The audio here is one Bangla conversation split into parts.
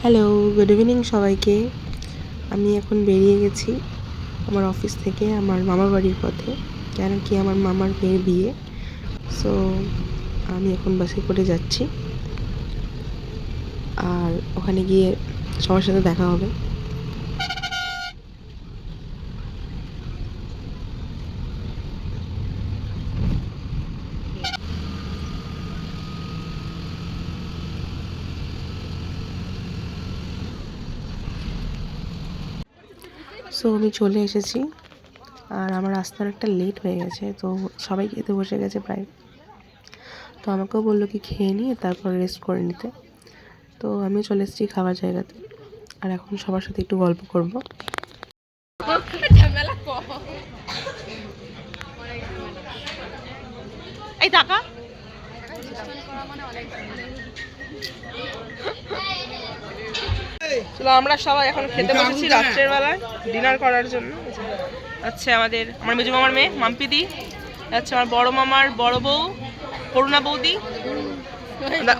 হ্যালো, গুড ইভিনিং সবাইকে। আমি এখন বেরিয়ে গেছি আমার অফিস থেকে আমার মামার বাড়ির পথে, কেন কি আমার মামার মেয়ের বিয়ে। সো আমি এখন বাসে করে যাচ্ছি, আর ওখানে গিয়ে সবার সাথে দেখা হবে। সো আমি চলে এসেছি, আর আমার আসতে অনেকটা লেট হয়ে গেছে, তো সবাই খেতে বসে গেছে প্রায়। তো আমাকেও বললো কি খেয়ে নিয়ে তারপর রেস্ট করে নিতে। তো আমিও চলে এসেছি খাওয়ার জায়গাতে, আর এখন সবার সাথে একটু গল্প করবো। এই টাকা চলো, আমরা সবাই এখন খেতে বসেছি রাত্রের বেলায় ডিনার করার জন্য। আচ্ছা, আমার মেজো মামার মেয়ে মাম্পিদি, আচ্ছা আমার বড় মামার বড় বউ করুণা বৌদি,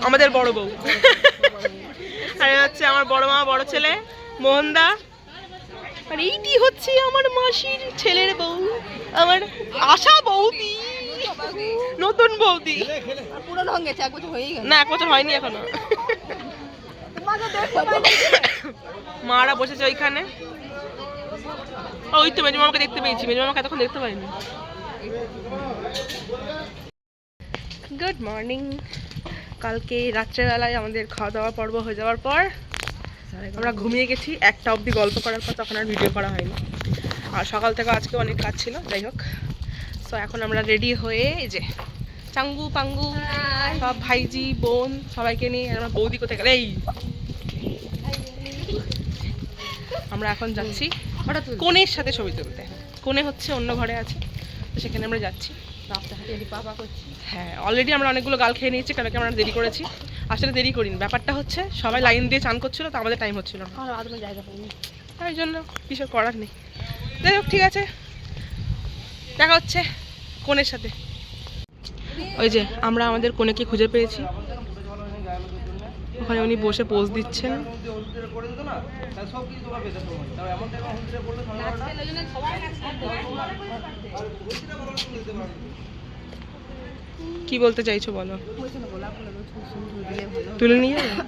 আমাদের বড় বউ, আর হচ্ছে আমার বড় মামা বড় ছেলে মোহনদা, আর এইটি হচ্ছে আমার মাসির ছেলের বউ, আমার আশা বৌদি, নতুন বৌদি। না, 1 বছর হয়নি এখনো। মারা বসেছে ওইখানে। ওই তো মেজো মামাকে দেখতে পেয়েছি, মেজো মামাকে এতক্ষণ দেখতে পাইনি। Good morning. কালকে রাত্রেবেলায় আমাদের খাওয়া দাওয়া পর্ব হয়ে যাওয়ার পর আমরা ঘুমিয়ে গেছি 1টা অবধি গল্প করার পর, তখন আর ভিডিও করা হয়নি। আর সকাল থেকে আজকে অনেক কাজ ছিল, যাই হোক। সো এখন আমরা রেডি হয়ে এই যে চাঙ্গু পাঙ্গু সব ভাইজি বোন সবাইকে নিয়ে, আমরা বৌদি কোথায় গেলে, এই আমরা এখন যাচ্ছি কনের সাথে ছবি তুলতে। কনে হচ্ছে অন্য ঘরে আছে, তো সেখানে আমরা যাচ্ছি। হ্যাঁ, অলরেডি আমরা অনেকগুলো গাল খেয়ে নিয়েছি, কারণ কি আমরা দেরি করেছি। আসলে দেরি করিনি, ব্যাপারটা হচ্ছে সবাই লাইন দিয়ে চান করছিল, তো আমাদের টাইম হচ্ছিল না, তাই জন্য কিছু করার নেই। যাই হোক, ঠিক আছে, দেখা হচ্ছে কনের সাথে। ওই যে আমরা আমাদের কনেকে খুঁজে পেয়েছি, ওখানে উনি বসে পোজ দিচ্ছেন। কি বলতে চাইছো বলো? তুলে নিয়ে যাবে।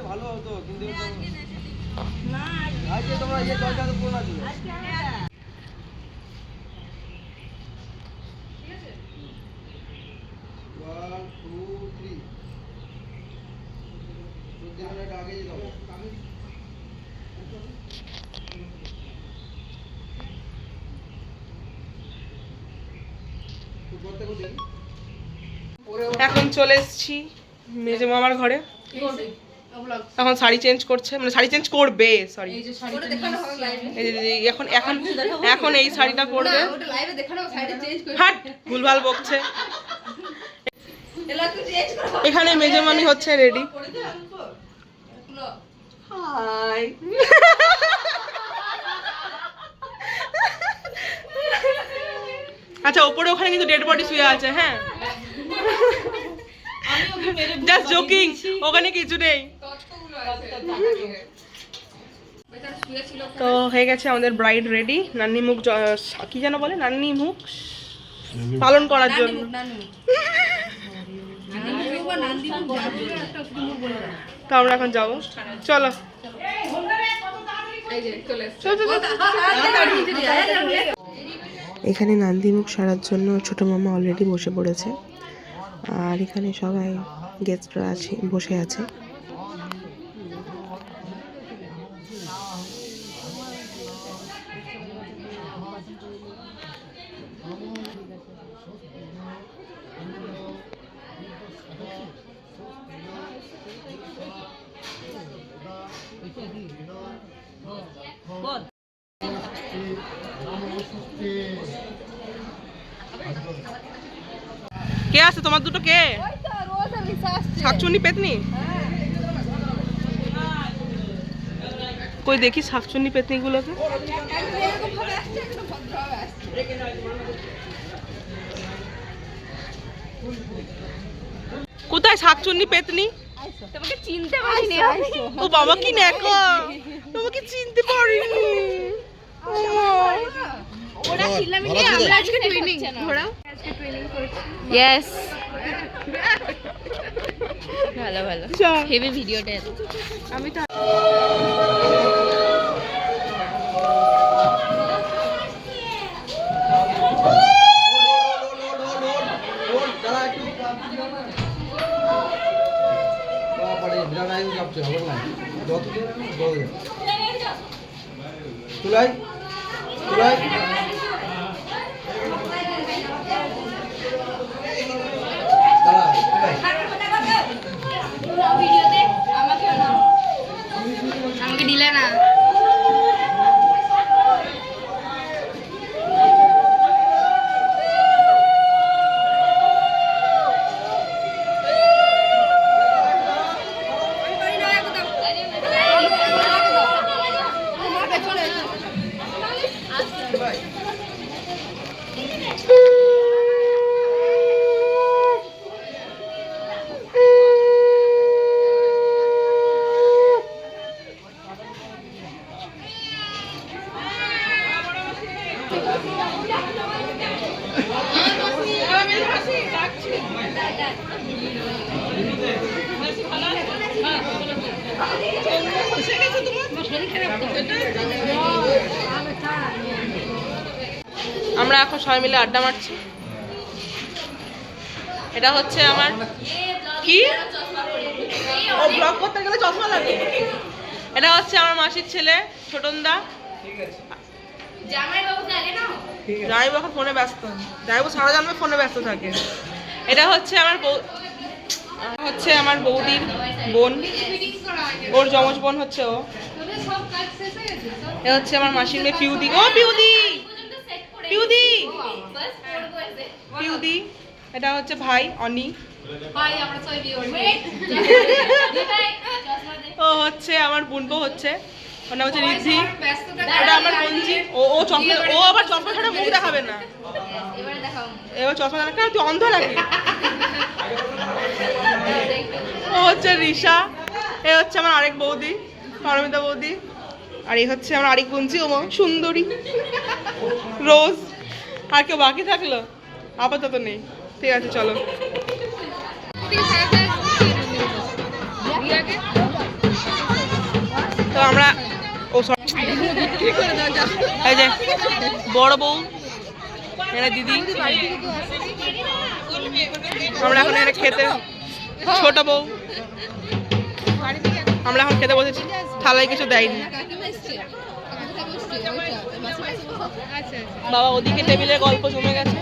ভালো হতো কিন্তু এখন চলে এসেছি মেজো মামার ঘরে। এখন শাড়ি চেঞ্জ করছে, মানে শাড়ি চেঞ্জ করবে, সরি এখন এখন এখন এই শাড়িটা পরবে। হাট, ভুলভাল বকছে। এখানে মেজো মামি হচ্ছে রেডি। হাই, আচ্ছা ওপরে ওখানে কিন্তু ডেড বডি শুয়ে আছে। হ্যাঁ, জাস্ট জোকিং, ওখানে কিছু নেই। তো হয়ে গেছে আমাদের ব্রাইড রেডি, নান্নি মুখ কি যেন বলে, নান্নি মুখ পালন করার জন্য। তো আমরা এখন যাবো, চলো। এখানে নান্দিমুখ সারার জন্য ছোট মামা অলরেডি বসে পড়েছে, আর এখানে সবাই গেস্টরা আছে, বসে আছে। কে আছে তোমার দুটো? কে? শাকচুন্নি পেতনি কই দেখি, শাকচুন্নি পেতনি গুলোকে। কোথায় শাকচুন্নি পেতনি? তোমাকে চিনতে পারিনি ও বাবা কি নেকা, তোমাকে চিনতে পারিনি। ওরা ছিলাম কি আমরা আজকে টুইনিং ঘোরাও আজকে টুইনিং করছি। ইয়েস ভালো ভালো হেভি ভিডিওটা। আমি তো তুলাই তুলাই আমাকে দিলে না। আমরা এখন সবাই মিলে আড্ডা মারছি। এটা হচ্ছে আমার কি ও ব্লগ করতে গেলে চশমা লাগে। এটা হচ্ছে আমার মাসির ছেলে ছোটনদা। জামাইবাবু এখন ফোনে ব্যস্ত, জামাইবাবু সারা জন্মে ফোনে ব্যস্ত থাকে। এটা হচ্ছে আমার বৌদির বোন, ওর যমজ বোন হচ্ছে ও। এটা হচ্ছে আমার মাসির মেয়ে পিউদি। ও পিউদি পিউদি পিউদি। এটা হচ্ছে ভাই অনি। ও হচ্ছে আমার বোন বউ হচ্ছে, ওর নাম হচ্ছে রিদ্ধি। এটা আমার বোনজি। ও চশমা, ও আবার চশমা ছাড়া মুখ দেখাবে না। এবার চশমা দেখা, তুই অন্ধ নাকি? ও হচ্ছে রিশা। এ হচ্ছে আমার আরেক বৌদি, পারমিতা বৌদি। আর এই হচ্ছে আমার আরেক বোনজি, ও সুন্দরী রোজ। আর কেউ বাকি থাকলো? আপাতত নেই। ঠিক আছে চলো। তো আমরা এই যে বড় বউ, এখানে দিদি, আমরা এখন এখানে খেতে, ছোট বউ, আমরা এখন খেতে বসেছি। থালায় কিছু দেয়নি। বাবা ওদিকে টেবিলে গল্প জমে গেছে।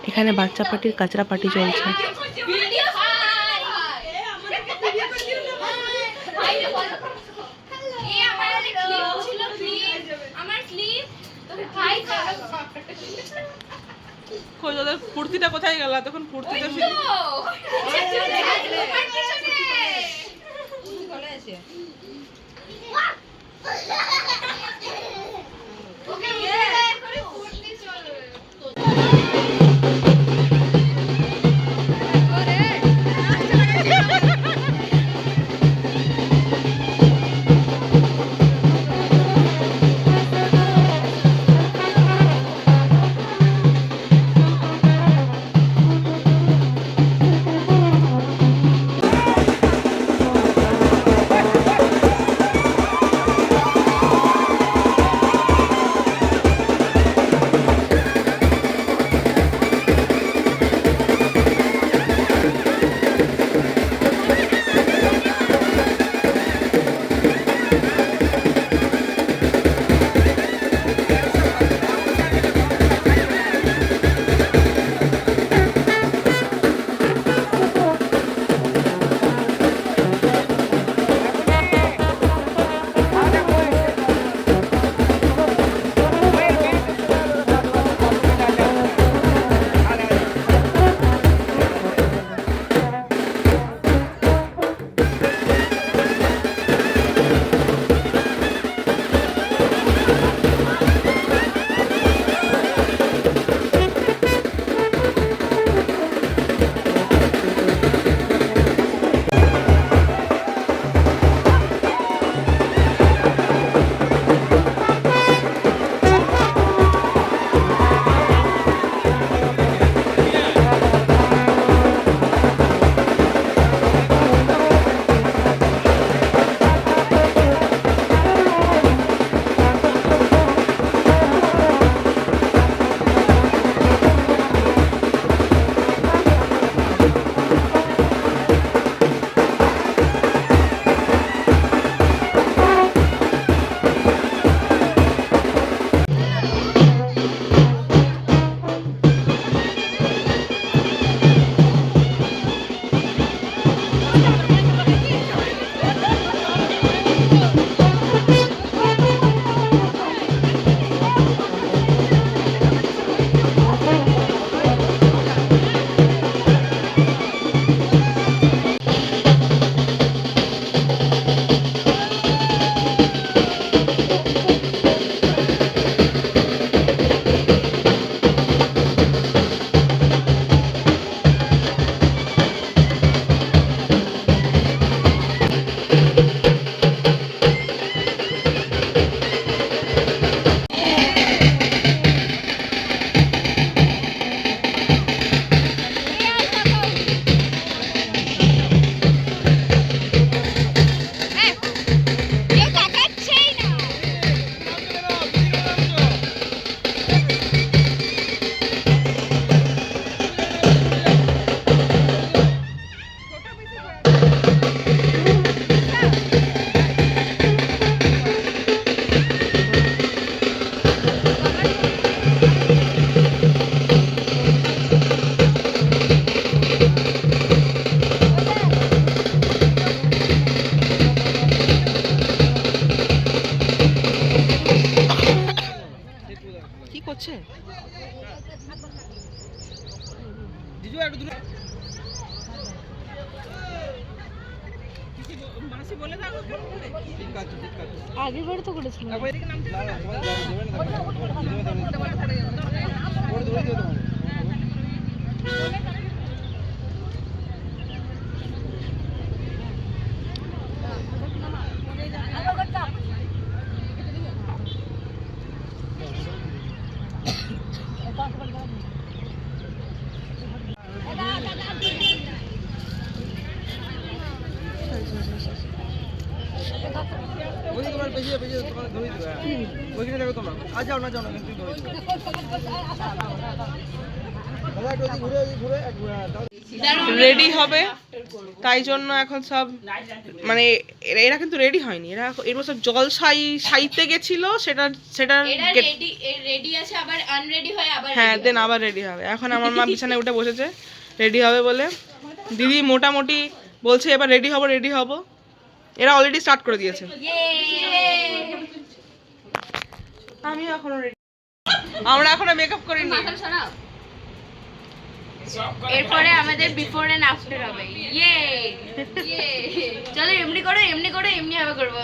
এখানে বাচ্চা পার্টির কাঁচরা পার্টি চলছে। ফুর্তিটা কোথায় গেল? তখন ফুর্তিটা আগের বার তো করেছিলাম। রেডি হবে, তাই জন্য এখন সব মানে এরা কিন্তু রেডি হয়নি, এরা এর সব জল সাইতে গেছিল, সেটা রেডি আছে আবার আনরেডি হয় আবার। হ্যাঁ, দেন আবার রেডি হবে। এখন আমার মা বিছানায় উঠে বসেছে রেডি হবে বলে। দিদি মোটামুটি বলছে এবার রেডি হব। এরা অলরেডি স্টার্ট করে দিয়েছে। আমি এখনো রেডি, আমরা এখনো মেকআপ করিনি। এরপরে আমাদের বিফোর এন্ড আফটার হবে। ইয়ে চলো এমনি করো এমনি ভাবে করবো।